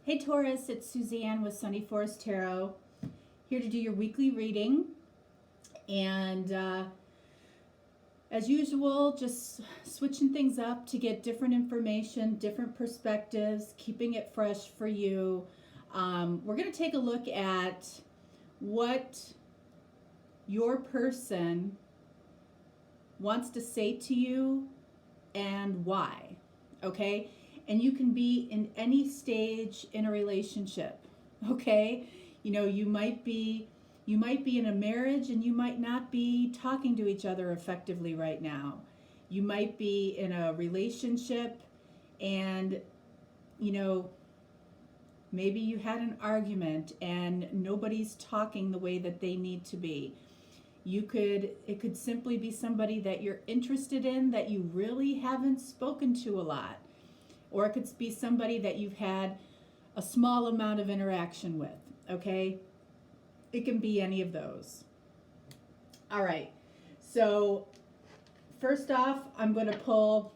Hey Taurus, it's Suzanne with Sunny Forest Tarot, here to do your weekly reading. And as usual, just switching things up to get different information, different perspectives, keeping it fresh for you. We're going to take a look at what your person wants to say to you and why, okay? And you can be in any stage in a relationship, okay? You know, you might be in a marriage and you might not be talking to each other effectively right now. You might be in a relationship and, you know, maybe you had an argument and nobody's talking the way that they need to be. It could simply be somebody that you're interested in that you really haven't spoken to a lot. Or it could be somebody that you've had a small amount of interaction with, okay? It can be any of those. All right, so first off, I'm going to pull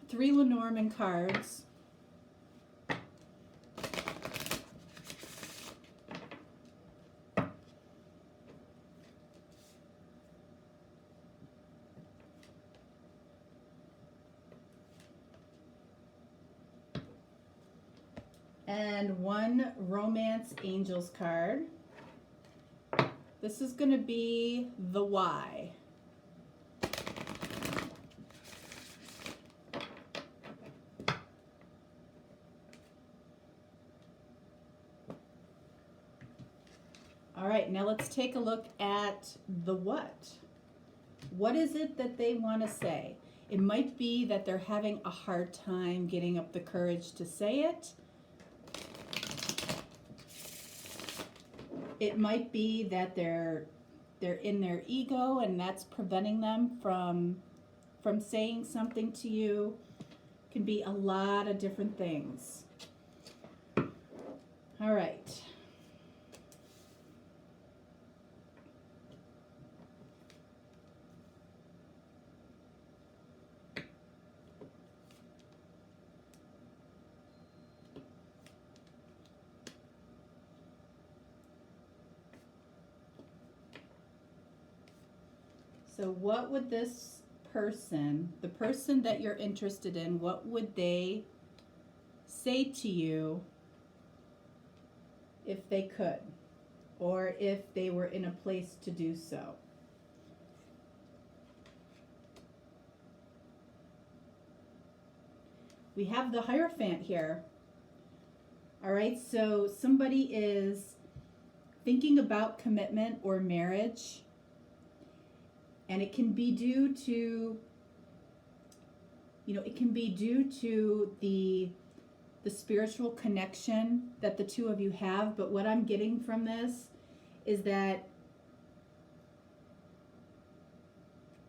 3 Lenormand cards. And 1 Romance Angels card. This is going to be the why. All right, now let's take a look at the what. What is it that they want to say? It might be that they're having a hard time getting up the courage to say it. It might be that they're in their ego and that's preventing them from saying something to you. It can be a lot of different things. All right. So what would this person, the person that you're interested in, what would they say to you if they could, or if they were in a place to do so? We have the Hierophant here. All right, so somebody is thinking about commitment or marriage. And it can be due to, it can be due to the spiritual connection that the two of you have. But what I'm getting from this is that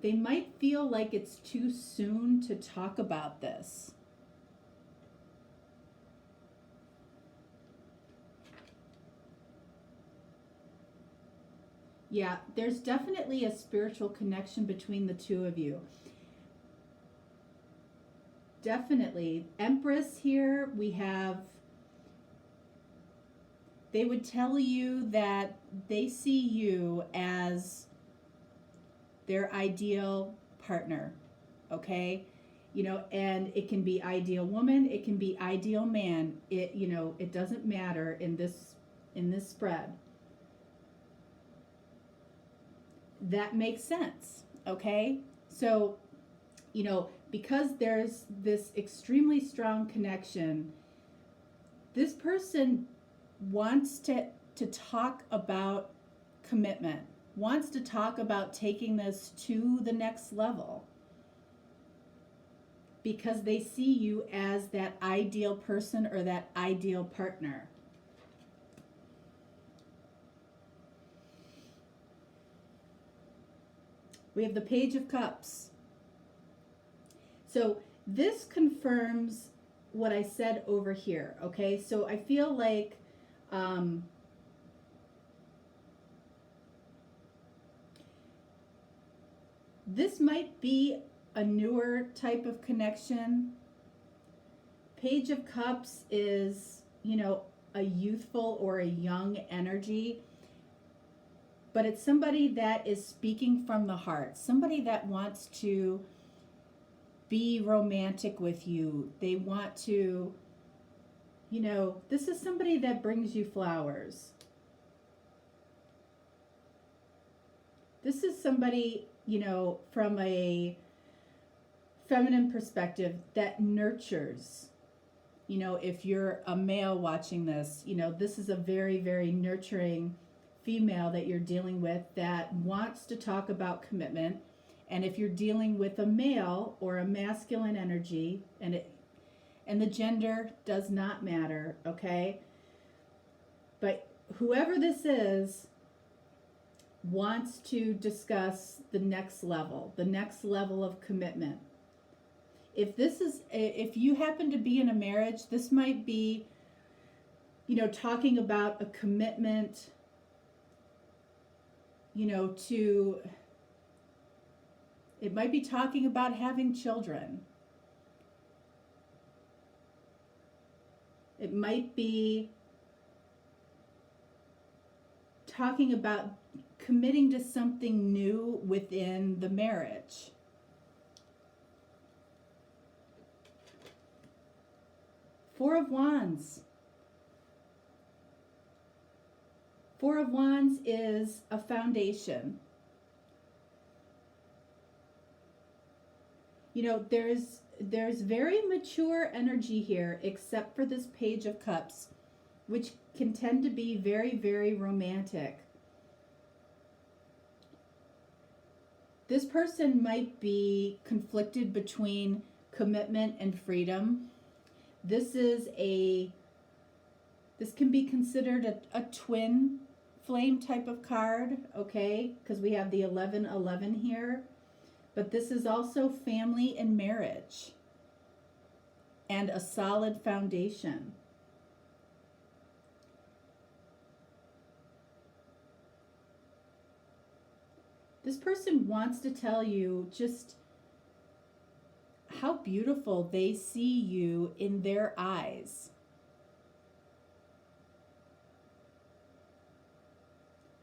they might feel like it's too soon to talk about this. Yeah, there's definitely a spiritual connection between the two of you. Definitely. Empress here, they would tell you that they see you as their ideal partner, okay? And it can be ideal woman, it can be ideal man. It doesn't matter in this spread. That makes sense, okay? So, because there's this extremely strong connection, this person wants to talk about commitment, wants to talk about taking this to the next level, because they see you as that ideal person or that ideal partner. We have the Page of Cups. So this confirms what I said over here, okay? So I feel like this might be a newer type of connection. Page of Cups is, a youthful or a young energy, but it's somebody that is speaking from the heart, somebody that wants to be romantic with you. They want to, this is somebody that brings you flowers. This is somebody, from a feminine perspective that nurtures. If you're a male watching this, this is a very, very nurturing female that you're dealing with that wants to talk about commitment. And if you're dealing with a male or a masculine energy, and the gender does not matter, okay? But whoever this is wants to discuss the next level of commitment. If you happen to be in a marriage, this might be, talking about a commitment, it might be talking about having children. It might be talking about committing to something new within the marriage. Four of Wands. Four of Wands is a foundation. There's very mature energy here, except for this Page of Cups, which can tend to be very, very romantic. This person might be conflicted between commitment and freedom. This can be considered a twin flame type of card, okay? Because we have the 11-11 here. But this is also family and marriage and a solid foundation. This person wants to tell you just how beautiful they see you in their eyes.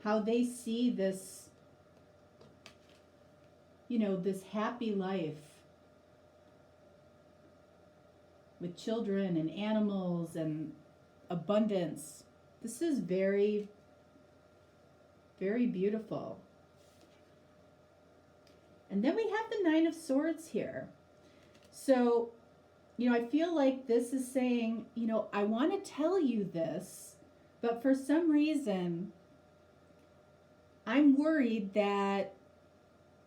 How they see this, this happy life with children and animals and abundance. This is very, very beautiful. And then we have the Nine of Swords here. So, I feel like this is saying, I want to tell you this, but for some reason, I'm worried that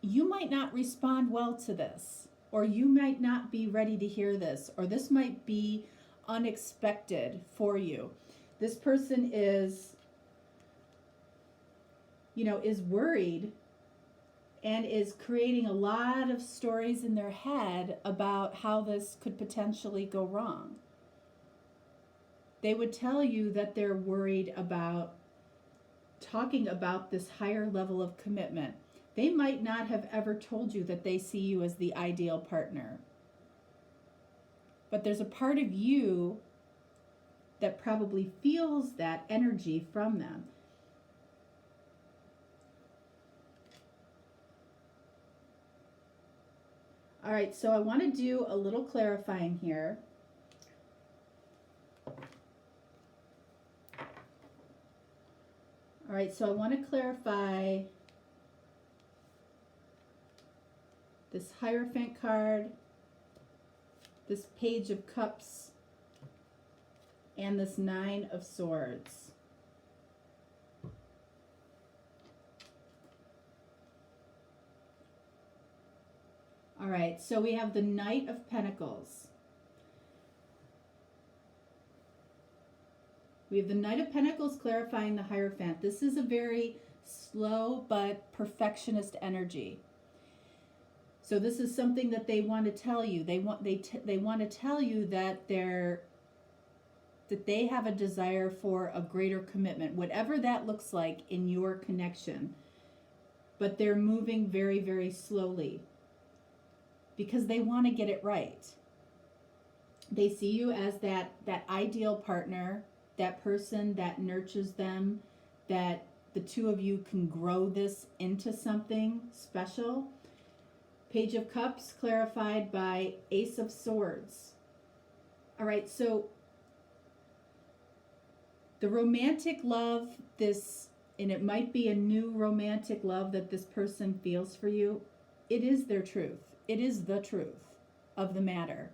you might not respond well to this, or you might not be ready to hear this, or this might be unexpected for you. This person is worried and is creating a lot of stories in their head about how this could potentially go wrong. They would tell you that they're worried about talking about this higher level of commitment. They might not have ever told you that they see you as the ideal partner. But there's a part of you that probably feels that energy from them. All right, so I want to do a little clarifying here. All right, so I want to clarify this Hierophant card, this Page of Cups, and this Nine of Swords. All right, so we have the Knight of Pentacles. We have the Knight of Pentacles clarifying the Hierophant. This is a very slow but perfectionist energy. So this is something that they want to tell you. They want to tell you that they have a desire for a greater commitment, whatever that looks like in your connection. But they're moving very, very slowly because they want to get it right. They see you as that ideal partner. that person that nurtures them, that the two of you can grow this into something special. Page of Cups clarified by Ace of Swords. All right, so the romantic love, and it might be a new romantic love that this person feels for you, it is their truth. It is the truth of the matter.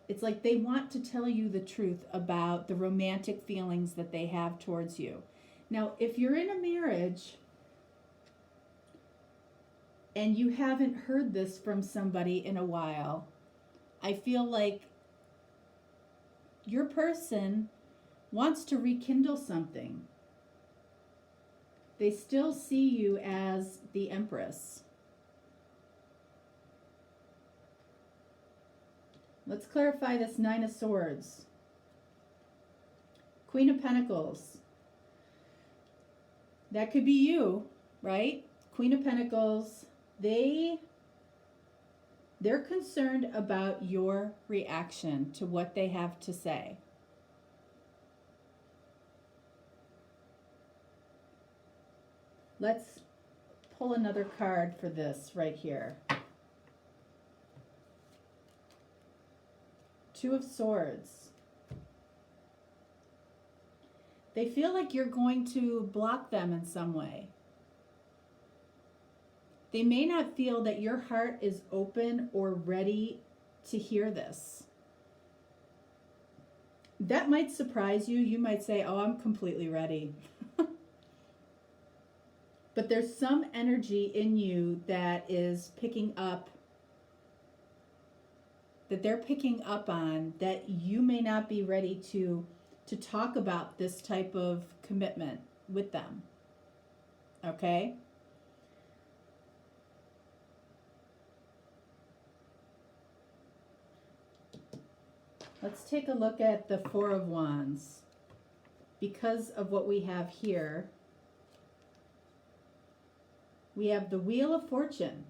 It's like they want to tell you the truth about the romantic feelings that they have towards you. Now, if you're in a marriage and you haven't heard this from somebody in a while, I feel like your person wants to rekindle something. They still see you as the Empress. Let's clarify this Nine of Swords. Queen of Pentacles. That could be you, right? Queen of Pentacles. They're concerned about your reaction to what they have to say. Let's pull another card for this right here. Two of Swords. They feel like you're going to block them in some way. They may not feel that your heart is open or ready to hear this. That might surprise you. You might say, oh, I'm completely ready. But there's some energy in you that is picking up, that they're picking up on, that you may not be ready to talk about this type of commitment with them. Okay? Let's take a look at the Four of Wands. Because of what we have here, we have the Wheel of Fortune.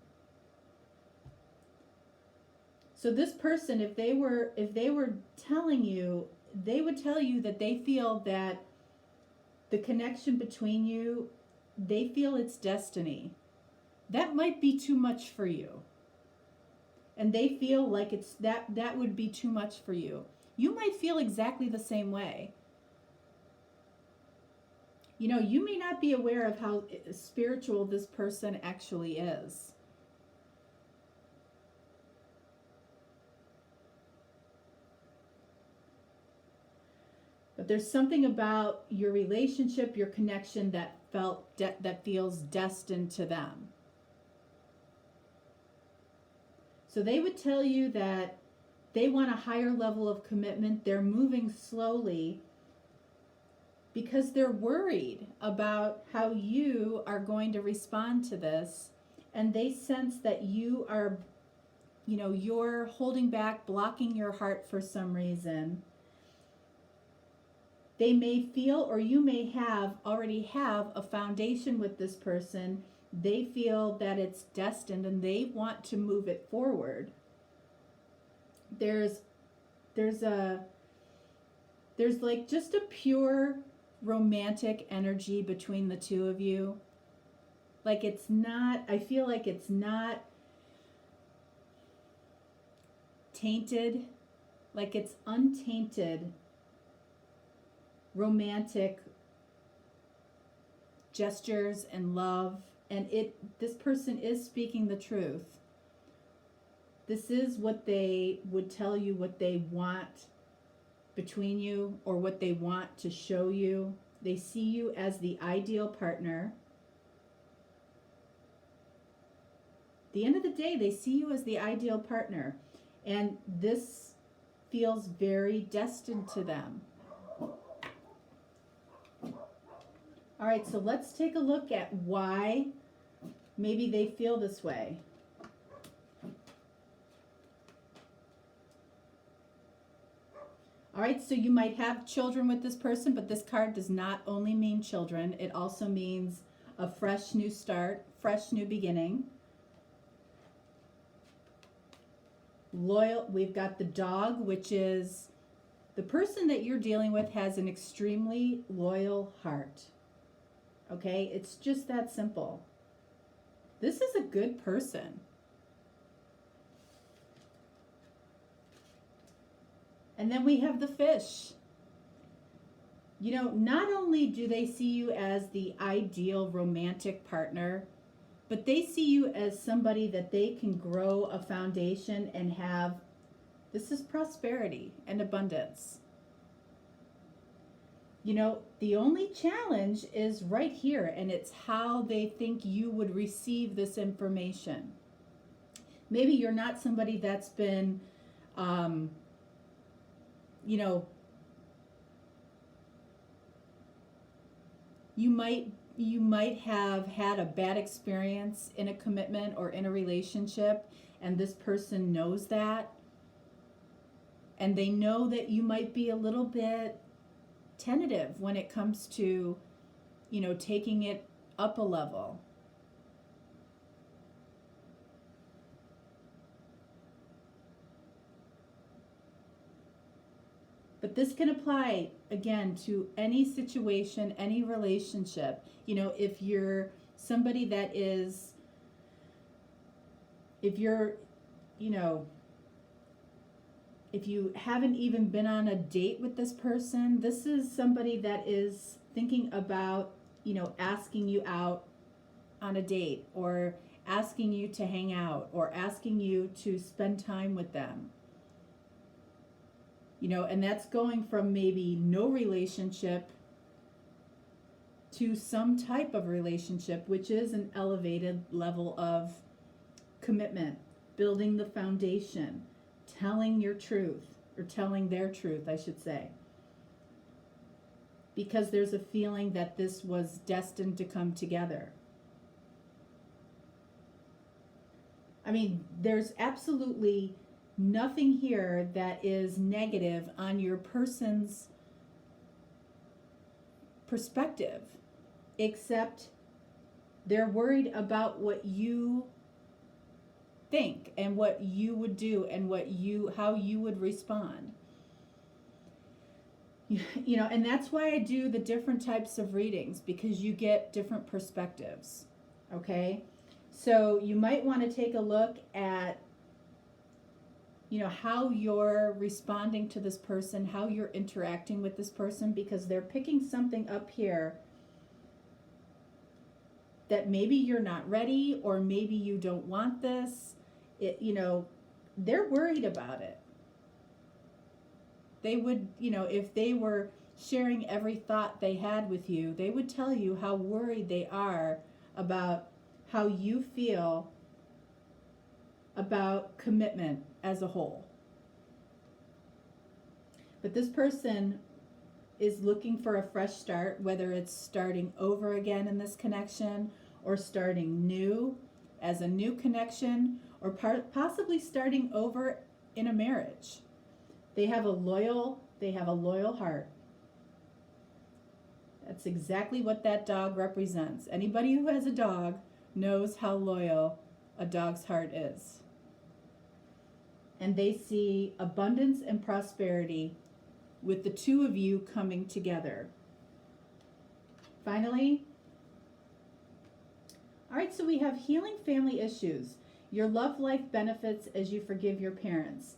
So this person, if they were telling you, they would tell you that they feel that the connection between you, they feel it's destiny. That might be too much for you. And they feel like that would be too much for you. You might feel exactly the same way. You know, you may not be aware of how spiritual this person actually is. But there's something about your relationship, your connection that feels destined to them. So they would tell you that they want a higher level of commitment. They're moving slowly because they're worried about how you are going to respond to this. And they sense that you are, you're holding back, blocking your heart for some reason. They may feel, or you may already have a foundation with this person. They feel that it's destined and they want to move it forward. There's like just a pure romantic energy between the two of you. Like I feel like it's not tainted, like it's untainted romantic gestures and love. And this person is speaking the truth. This is what they would tell you, what they want between you, or what they want to show you. They see you as the ideal partner. At the end of the day, they see you as the ideal partner. And this feels very destined to them. All right, so let's take a look at why maybe they feel this way. All right, so you might have children with this person, but this card does not only mean children. It also means a fresh new start, fresh new beginning. loyal. We've got the dog, which is the person that you're dealing with has an extremely loyal heart. Okay? It's just that simple. This is a good person. And then we have the fish. You know, not only do they see you as the ideal romantic partner, but they see you as somebody that they can grow a foundation and have. This is prosperity and abundance. You know, the only challenge is right here, and it's how they think you would receive this information. Maybe you're not somebody that's been, you know, you might have had a bad experience in a commitment or in a relationship, and this person knows that, and they know that you might be a little bit tentative when it comes to, you know, taking it up a level. But this can apply, again, to any situation, any relationship. You know, if you're somebody that is, if you're, you know, if you haven't even been on a date with this person, this is somebody that is thinking about, you know, asking you out on a date, or asking you to hang out, or asking you to spend time with them. You know, and that's going from maybe no relationship to some type of relationship, which is an elevated level of commitment, building the foundation, telling your truth, or telling their truth, I should say. Because there's a feeling that this was destined to come together. I mean, there's absolutely nothing here that is negative on your person's perspective, except they're worried about what you think and what you would do and how you would respond. You know, and that's why I do the different types of readings, because you get different perspectives. Okay? So you might want to take a look at, you know, how you're responding to this person, how you're interacting with this person, because they're picking something up here that maybe you're not ready, or maybe you don't want this. You know, they're worried about it. They would, you know, if they were sharing every thought they had with you, they would tell you how worried they are about how you feel about commitment as a whole. But this person is looking for a fresh start, whether it's starting over again in this connection, or starting new as a new connection, or possibly starting over in a marriage. They have a loyal heart. That's exactly what that dog represents. Anybody who has a dog knows how loyal a dog's heart is. And they see abundance and prosperity with the two of you coming together. Finally, all right, so we have healing family issues. Your love life benefits as you forgive your parents.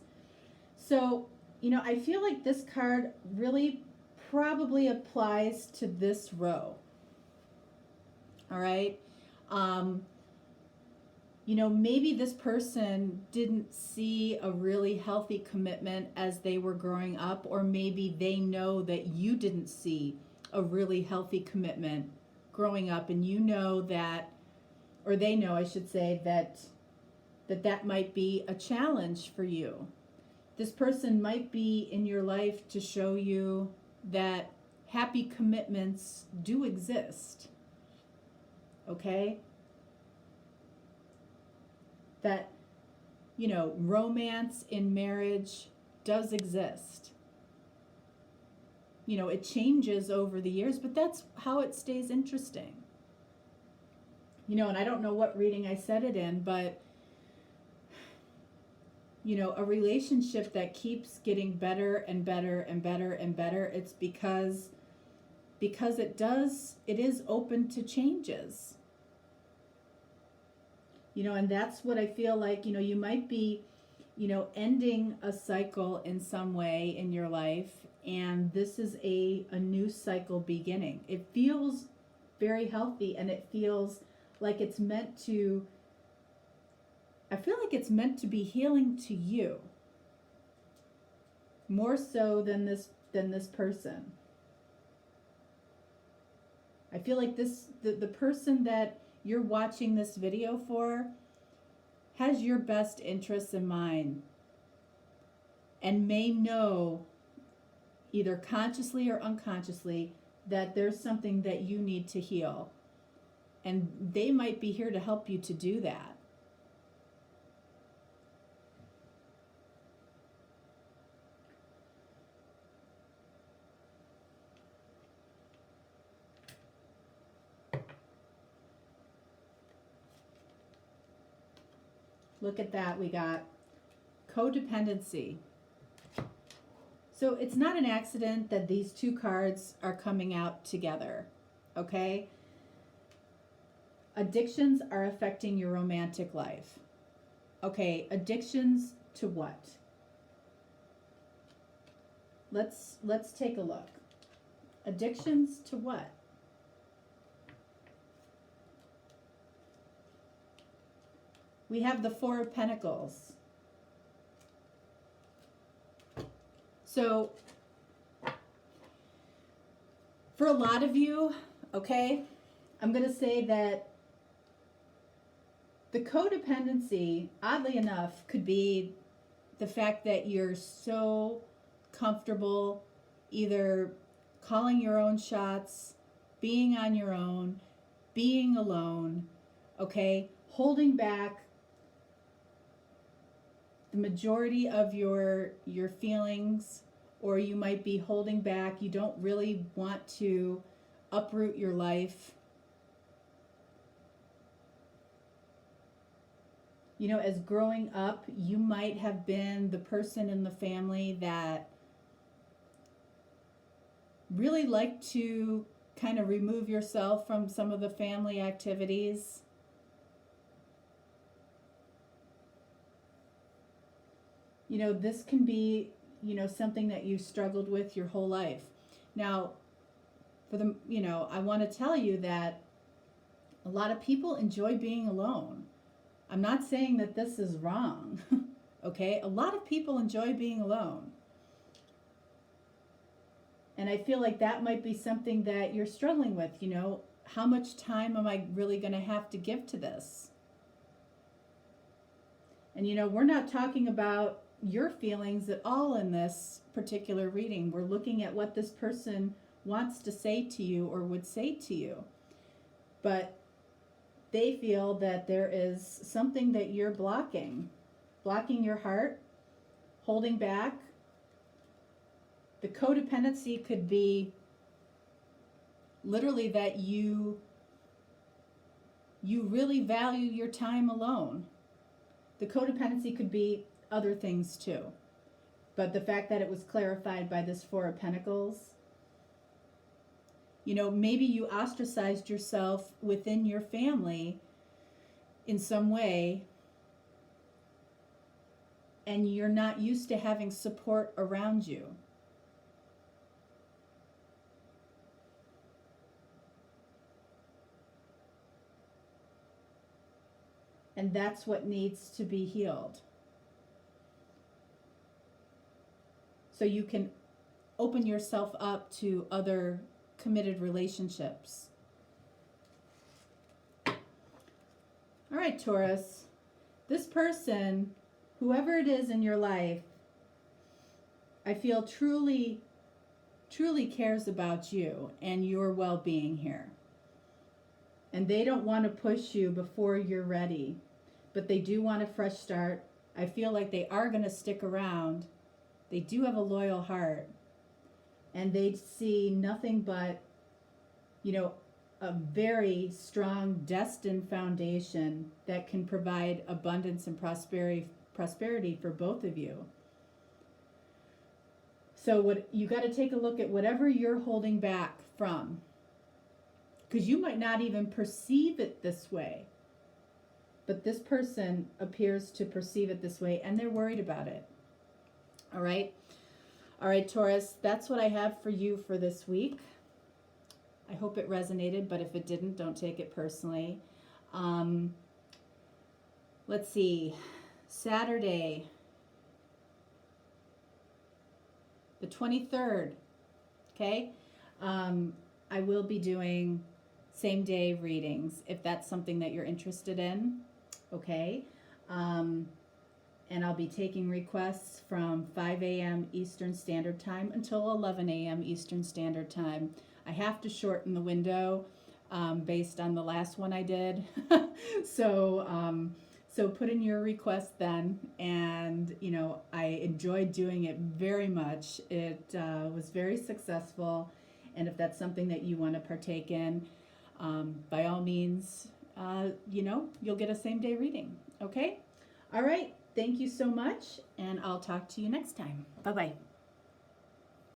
So, you know, I feel like this card really probably applies to this row. All right. You know, maybe this person didn't see a really healthy commitment as they were growing up, or maybe they know that you didn't see a really healthy commitment growing up, and you know that, or they know, I should say, that might be a challenge for you. This person might be in your life to show you that happy commitments do exist. Okay? That, you know, romance in marriage does exist. You know, it changes over the years, but that's how it stays interesting. You know, and I don't know what reading I said it in, but, a relationship that keeps getting better and better and better and better, it's because it is open to changes. And that's what I feel like, you might be, ending a cycle in some way in your life, and this is a new cycle beginning. It feels very healthy, and it feels like it's meant to, I feel like it's meant to be healing to you more so than this person. I feel like the person that you're watching this video for has your best interests in mind and may know, either consciously or unconsciously, that there's something that you need to heal. And they might be here to help you to do that. Look at that, we got codependency. So it's not an accident that these two cards are coming out together, okay? Addictions are affecting your romantic life. Okay, addictions to what? Let's take a look. Addictions to what? We have the Four of Pentacles. So, for a lot of you, okay, I'm going to say that the codependency, oddly enough, could be the fact that you're so comfortable either calling your own shots, being on your own, being alone, okay, holding back the majority of your feelings, or you might be holding back. You don't really want to uproot your life. As growing up, you might have been the person in the family that really liked to kind of remove yourself from some of the family activities. This can be, something that you struggled with your whole life. Now, I want to tell you that a lot of people enjoy being alone. I'm not saying that this is wrong, okay? A lot of people enjoy being alone. And I feel like that might be something that you're struggling with, how much time am I really going to have to give to this? And we're not talking about your feelings at all in this particular reading. We're looking at what this person wants to say to you or would say to you. But they feel that there is something that you're blocking your heart, holding back. The codependency could be literally that you really value your time alone. The codependency could be other things too. But the fact that it was clarified by this Four of Pentacles, maybe you ostracized yourself within your family in some way, and you're not used to having support around you. And that's what needs to be healed. So you can open yourself up to other committed relationships. All right, Taurus. This person, whoever it is in your life, I feel truly cares about you and your well-being here. And they don't want to push you before you're ready, but they do want a fresh start. I feel like they are going to stick around. They do have a loyal heart, and they see nothing but, a very strong, destined foundation that can provide abundance and prosperity for both of you. So what you got to take a look at whatever you're holding back from, because you might not even perceive it this way, but this person appears to perceive it this way, and they're worried about it. All right, Taurus, that's what I have for you for this week. I hope it resonated, but if it didn't, don't take it personally. Let's see, Saturday, the 23rd, okay? I will be doing same day readings if that's something that you're interested in, okay? And I'll be taking requests from 5 a.m. Eastern Standard Time until 11 a.m. Eastern Standard Time. I have to shorten the window based on the last one I did. So put in your request then, and you know, I enjoyed doing it very much. It was very successful, and if that's something that you want to partake in, by all means, you know, you'll get a same day reading. Okay? All right. Thank you so much, and I'll talk to you next time. Bye-bye.